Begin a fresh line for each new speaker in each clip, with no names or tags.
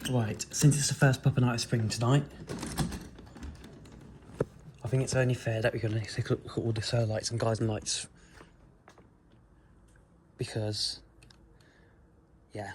Right, since it's the first proper night of spring tonight, I think it's only fair that we're going to take a look at all the solar lights and guiding lights. Because, yeah.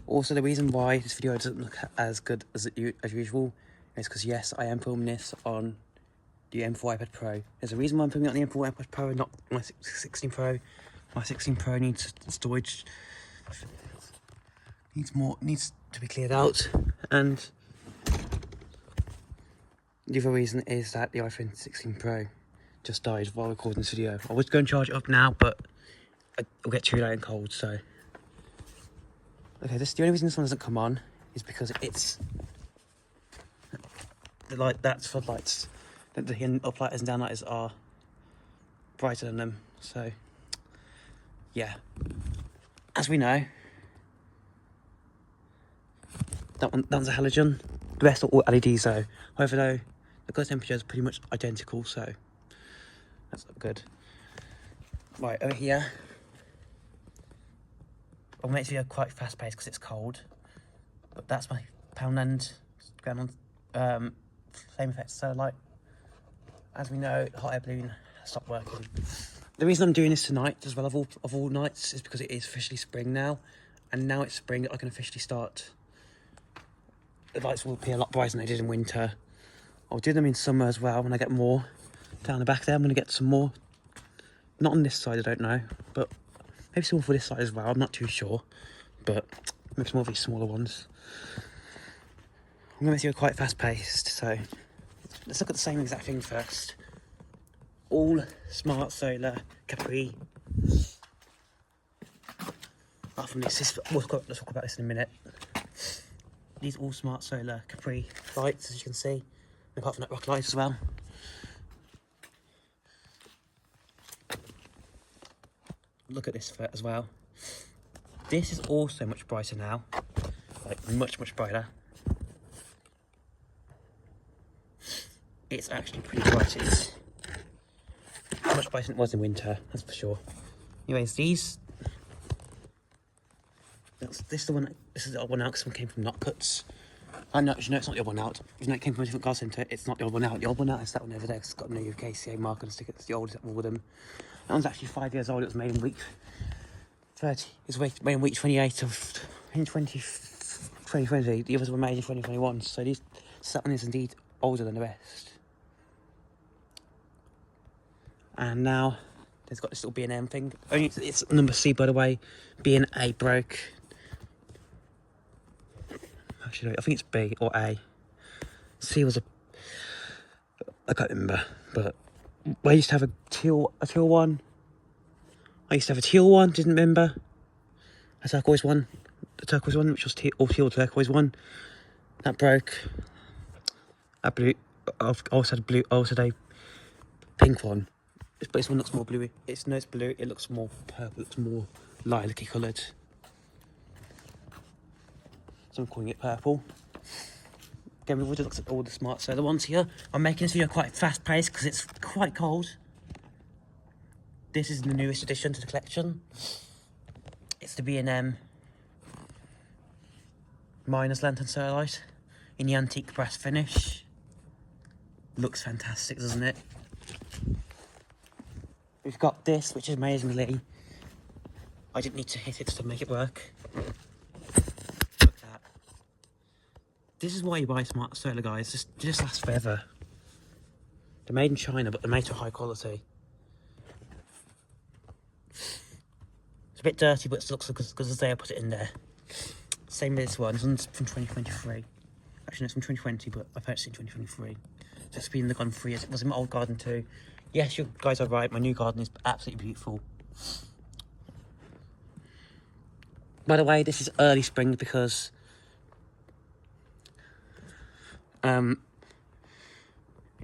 Also, the reason why this video doesn't look as good as usual is because, yes, I am filming this on the M4 iPad Pro. There's a reason why I'm filming it on the M4 iPad Pro and not my 16 Pro. My 16 Pro needs storage, needs to be cleared out, and the other reason is that the iPhone 16 Pro just died while recording this video. I was going to charge it up now, but it'll get too late and cold, so. Okay, the only reason this one doesn't come on is because it's the light, that's floodlights. The uplighters and downlighters are brighter than them, so yeah. As we know, that one's a halogen. The rest are all LEDs though. However though, the color temperature is pretty much identical, so that's good. Right, over here, I'll make this video quite fast paced because it's cold, but that's my Poundland going on flame effect solar light. As we know, the hot air balloon has stopped working. The reason I'm doing this tonight as well of all nights is because it is officially spring now, and now it's spring I can officially start. The lights will appear a lot brighter than they did in winter. I'll do them in summer as well when I get more. Down the back there I'm going to get some more. Not on this side, I don't know, but maybe some more for this side as well, I'm not too sure. But maybe some more of these smaller ones. I'm going to make it quite fast paced, so let's look at the same exact thing first. All Smart Solar Capri. Apart from this, let's talk about this in a minute. These all Smart Solar Capri lights, as you can see. And apart from that, rocket lights as well. Look at this as well. This is also much brighter now. Like, much brighter. It's actually pretty bright. It's much brighter than it was in winter, that's for sure. Anyways, this is the one. This is the odd one out because one came from Notcuts. I know, you know it's not the odd one out. Even though it came from a different car centre, it's not the odd one out. The odd one out is that one over there. It's got no UKCA mark on the sticker. It's the oldest of all of them. That one's actually 5 years old. It was made in week 30. It was made in week 28 of 2020. The others were made in 2021. So that one is indeed older than the rest. And now there's got this little B&M thing. Only it's number C, by the way. B&A broke. Actually, I think it's B or A. C was I can't remember, but I used to have a teal one. I used to have a teal one, didn't remember. A turquoise one. The turquoise one, which was teal turquoise one. That broke. A blue. I also had a blue. I also had a pink one. But this one looks more bluey. It's blue. It looks more purple. It looks more lilac-y coloured. So I'm calling it purple. Again, we've already looked at all the Smart Solar ones here. I'm making this video quite fast-paced because it's quite cold. This is the newest addition to the collection. It's the B&M Miners Lantern Solar Light in the antique brass finish. Looks fantastic, doesn't it? We've got this, which is amazingly, I didn't need to hit it to make it work. Look at that. This is why you buy Smart Solar, guys. Just lasts forever. They're made in China, but they're made to high quality. It's a bit dirty, but it looks good as I put it in there. Same with this one. This one's from 2023. Actually, no, it's from 2020, but I purchased it in 2023. So it's been in the garden for 3 years. It was in my old garden too. Yes, you guys are right. My new garden is absolutely beautiful. By the way, this is early spring because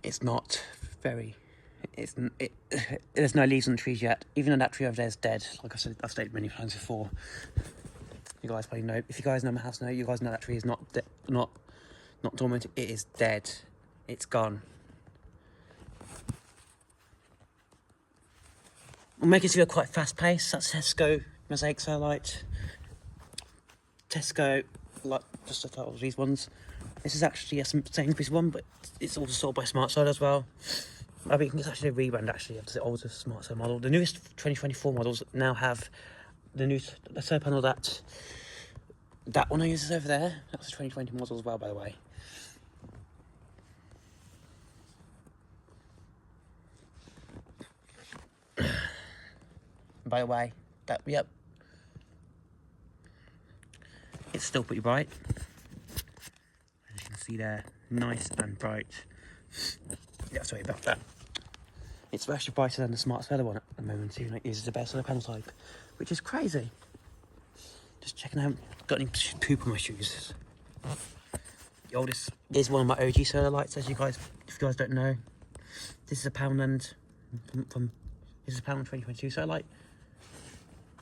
it's not very. There's no leaves on the trees yet. Even though that tree over there is dead. Like I said, I've stated many times before. You guys probably know. If you guys know my house now, you guys know that tree is not dormant. It is dead. It's gone. I'm making this video quite fast paced. That's Tesco Mosaic Solar Light. Tesco like just like all these ones. This is actually a Sainsbury's one, but it's also sold by Smart Solar as well. I think it's actually a rebrand actually of the older Smart Solar model. The newest 2024 models now have the solar panel that one I use is over there. That's a 2020 model as well, by the way. By the way, yep, it's still pretty bright. As you can see there, nice and bright. Yeah, sorry about that. It's actually brighter than the Smart Solar one at the moment, even though it uses the best solar panel type, which is crazy. Just checking I haven't got any poop on my shoes. The oldest is one of my OG solar lights, as if you guys don't know. This is a Poundland this is a Poundland 2022 solar light.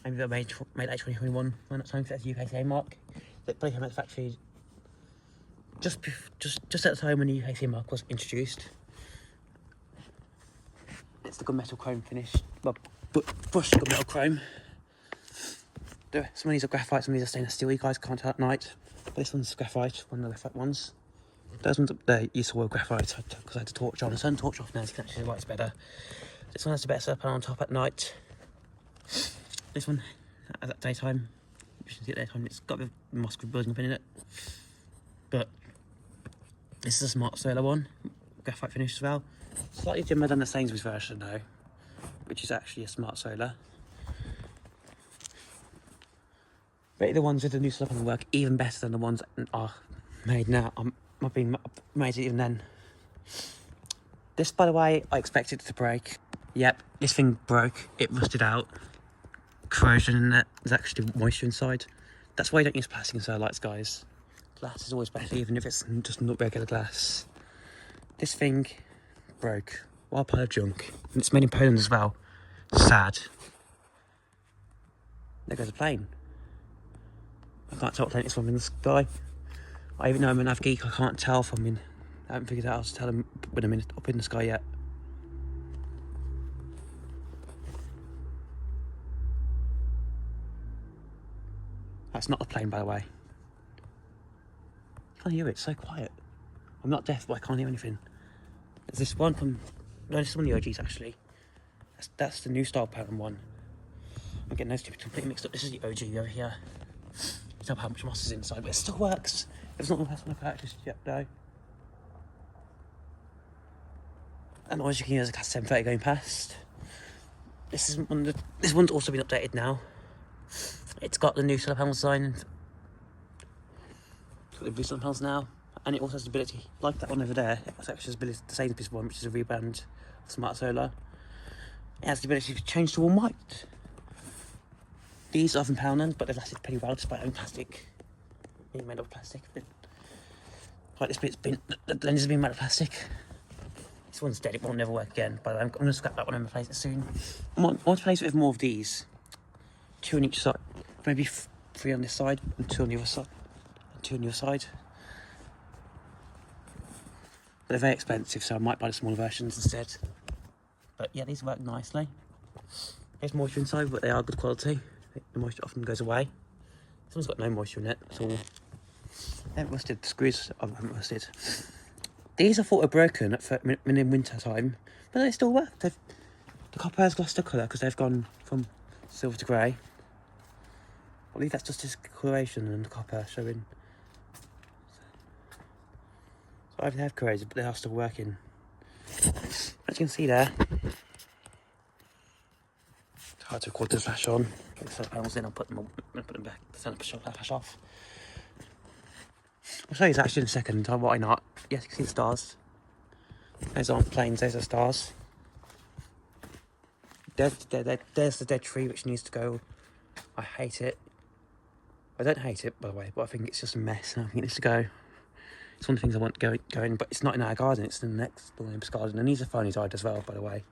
Maybe they made like 2021 when that time, that's the UKCA mark. That probably came out of the factory just at the time when the UKCA mark was introduced. It's the gunmetal chrome finish, well, brushed gunmetal chrome. Some of these are graphite, some of these are stainless steel. You guys can't tell at night. But this one's graphite, one of the graphite ones. Those ones up there used to wear graphite because I had to torch on. I turned the torch off now, so you can actually see the light's better. This one has a better solar panel on top at night. This one, at daytime, you can see at daytime, it's got a bit of moss building up in it. But this is a Smart Solar one, graphite finish as well. Slightly dimmer than the Sainsbury's version though, which is actually a Smart Solar. But the ones with the new solar panel work even better than the ones that are made now. I've been made even then. This, by the way, I expected it to break. Yep, this thing broke. It rusted out. Corrosion in it. There's actually moisture inside. That's why you don't use plastic in solar lights, guys. Glass is always better, even if it's just not regular glass. This thing broke. Wild pile of junk. And it's made in Poland as well. Sad. There goes a plane. I can't tell what plane it's from in the sky. I even though I'm an av geek, I can't tell if I haven't figured out how to tell them when I'm up in the sky yet. That's not a plane, by the way. I can't hear it, it's so quiet. I'm not deaf, but I can't hear anything. There's this one from, no, this is one of the OGs actually. That's the new style pattern one. I'm getting those two completely mixed up. This is the OG over here. You tell how much moss is inside, but it still works. It's not the best one I've purchased yet though. And as you can hear, there's a Class 730 going past. This one's also been updated now. It's got the new solar panel design. It's got the blue solar panels now, and it also has the ability, like that one over there. It's actually the Sainsbury's one, which is a rebrand of Smart Solar. It has the ability to change to all white. These are from Poundland, but they've lasted pretty well despite having plastic. Being made of plastic. Like this bit's been, the lens has been made of plastic. This one's dead, it won't never work again. By the way, I'm going to scrap that one and replace it soon. I want to replace it with more of these. 2 on each side. Maybe 3 on this side and 2 on the other side. And 2 on the other side. But they're very expensive, so I might buy the smaller versions instead. But yeah, these work nicely. There's moisture inside, but they are good quality. The moisture often goes away. This one's got no moisture in it at all. They haven't rusted. The screws haven't rusted. These I thought were broken in winter time, but they still work. The copper has lost their colour because they've gone from silver to grey. I believe that's just discoloration and the copper showing. So I have corroded, but they are still working. As you can see there, it's hard to record the flash on. Get the solar panels in, I'll put them back. The flash off. I'll show you this actually in a second. Why not? Yes, you can see the stars. Those aren't planes, those are stars. There's the dead tree which needs to go. I hate it. I don't hate it, by the way, but I think it's just a mess and I think it needs to go. It's one of the things I want going, but it's not in our garden, it's in the next door neighbour's garden. And these are finely dyed as well, by the way.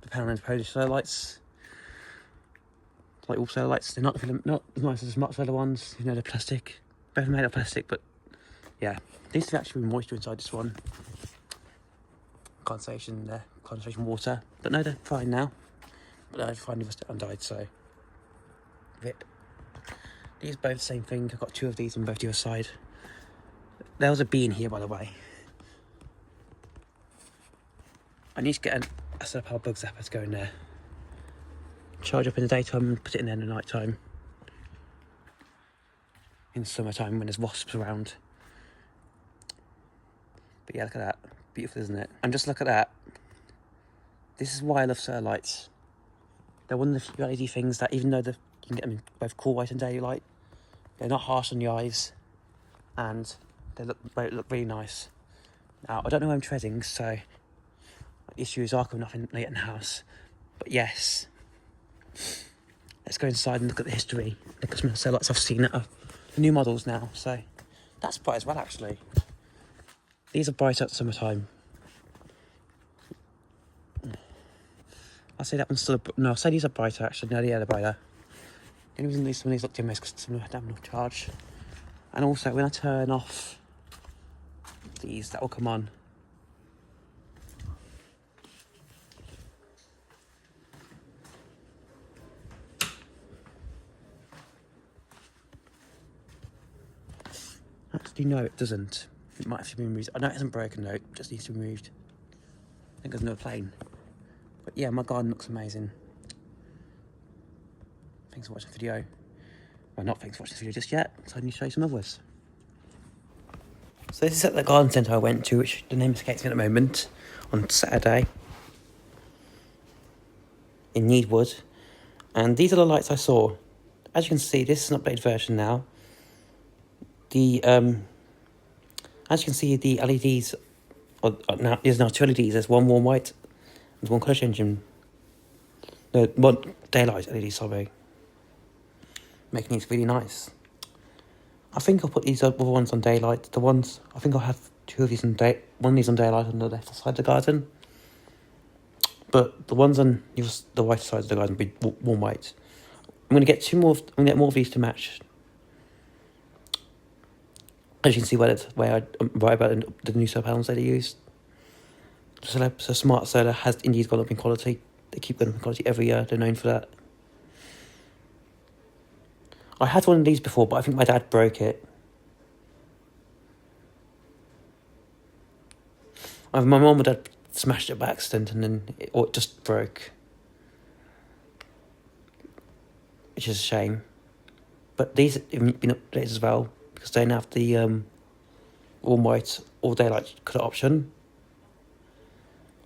The Poundland Polish solar lights. Like all solar lights, they're not as nice as the Smart Solar ones. You know, they're plastic. Both made of plastic, but yeah. These have actually been moisture inside this one. Condensation there, condensation water. But no, they're fine now. But I finally rusted undyed, so rip. These are both the same thing. I've got 2 of these on both the other side. There was a bee in here, by the way. I need to get a solar power bug zapper to go in there. Charge up in the daytime and put it in there in the night time. In the summertime when there's wasps around. But yeah, look at that. Beautiful, isn't it? And just look at that. This is why I love solar lights. They're one of the few LED things that, even though you can get them in both cool white and daylight, they're not harsh on the eyes, and they look really nice. Now, I don't know where I'm treading, so issues are coming up late in the house. But yes, let's go inside and look at the history. Look at some of the solar lights I've seen that are the new models now. So that's bright as well, actually. These are bright at summertime. I'll say that one's still no, I'll say these are brighter actually. No, yeah, they're brighter. The only reason some of these look dim is because some of them have no charge. And also, when I turn off these, that will come on. Actually, no, it doesn't. It might have to be removed. I know it hasn't broken though, it just needs to be removed. I think there's another plane. But yeah, my garden looks amazing. Thanks for watching the video. Well, not thanks for watching this video just yet, so I need to show you some others. So this is at the garden centre I went to, which the name escapes me at the moment, on Saturday. In Needwood. And these are the lights I saw. As you can see, this is an updated version now. As you can see, the LEDs now there's now 2 LEDs. There's one warm white and one colour changing. No, one daylight LED. Sorry, making these really nice. I think I'll put these other ones on daylight. The ones I think I'll have 2 of these on one of these on daylight on the left side of the garden. But the ones on the right side of the garden will be warm white. I'm gonna get 2 more. I'm gonna get more of these to match. As you can see, where I'm right about the new solar panels that they used. So Smart Solar has indeed gone up in quality. They keep going up in quality every year. They're known for that. I had one of these before, but I think my dad broke it. My mum and dad smashed it by accident, and then it just broke, which is a shame. But these have been updated as well, because they now have the warm white or daylight colour option.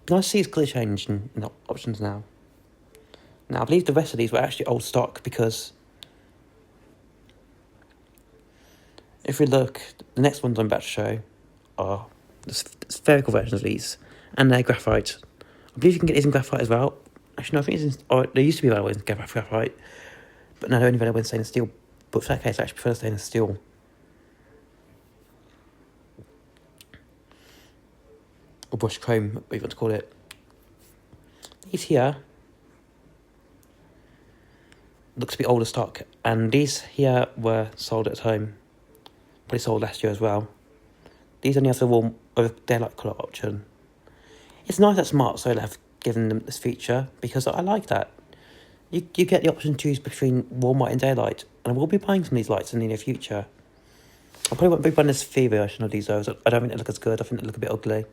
Nice to see it's colour change in the options now. Now I believe the rest of these were actually old stock, because if we look, the next ones I'm about to show are the spherical versions of these, and they're graphite. I believe you can get these in graphite as well. Actually, no, I think they used to be available in graphite, but now they're only available in stainless steel. But for that case, I actually prefer stainless steel. Or brushed chrome, whatever you want to call it. These here looks to be older stock, and these here were sold at a time. Probably sold last year as well. These only have the warm or daylight colour option. It's nice that Smart Solar have given them this feature, because I like that. You get the option to choose between warm white and daylight, and I will be buying some of these lights in the near future. I probably won't be buying this free version of these though. I don't think they look as good. I think they look a bit ugly.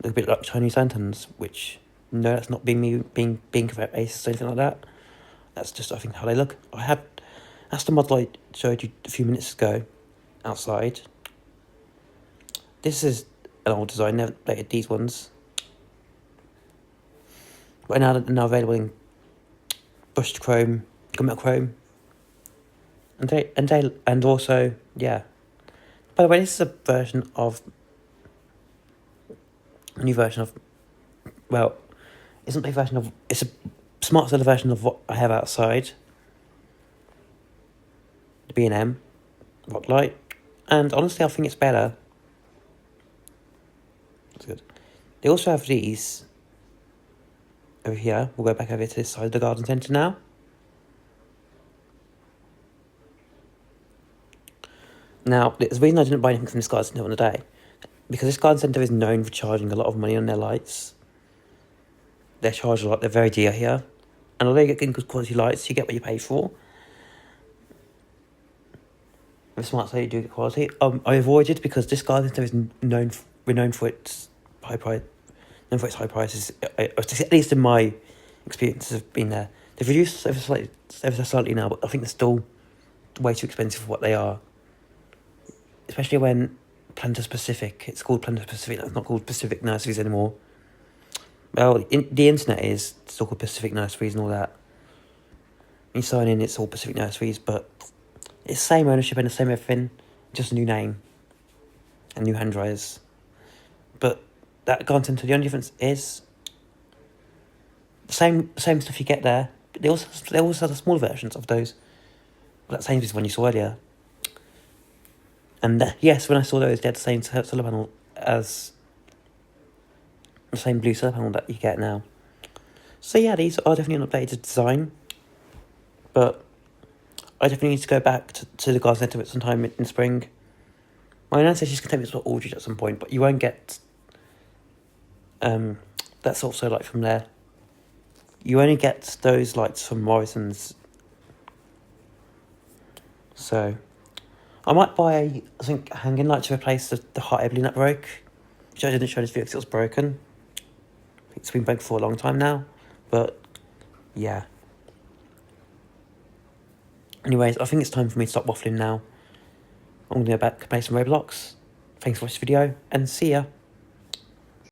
Look a bit like Chinese lanterns, which, no, that's not being racist or anything like that. That's just, I think, how they look. That's the model I showed you a few minutes ago, outside. This is an old design, never updated these ones. But now available in brushed chrome, gunmetal chrome, and also, yeah. By the way, this is a new version of, well, it's not a version of, it's a Smart Solar version of what I have outside. The B&M rock light, and honestly I think it's better. That's good. They also have these over here. We'll go back over to this side of the garden centre now. Now, there's a reason I didn't buy anything from this garden centre on the day, because this garden centre is known for charging a lot of money on their lights. They're charged a lot, they're very dear here. And although you get good quality lights, you get what you pay for. With Smart Slate, you do get quality. I avoided because this garden centre is renowned for its high price. Known for its high prices, at least in my experience of being there. They've reduced ever so slightly now, but I think they're still way too expensive for what they are. Especially when Planters Pacific, it's called Planters Pacific, it's not called Pacific Nurseries anymore. Well, the internet is still called Pacific Nurseries and all that. When you sign in, it's all Pacific Nurseries, but it's the same ownership and the same everything, just a new name and new hand dryers. But that garden centre, the only difference is the same stuff you get there. But they also have the smaller versions of those. That same as one you saw earlier. And yes, when I saw those, they had the same solar panel as the same blue solar panel that you get now. So yeah, these are definitely an updated design. But I definitely need to go back to the garden centre at some time in spring. My nan says she's going to take me to Aldridge at some point, but you won't get that sort of solar light from there. You only get those lights from Morrison's. So I might buy a hanging light to replace the hot air balloon that broke, which I didn't show this video because it was broken. It's been broken for a long time now, but yeah. Anyways, I think it's time for me to stop waffling now. I'm going to go back and play some Roblox. Thanks for watching this video, and see ya.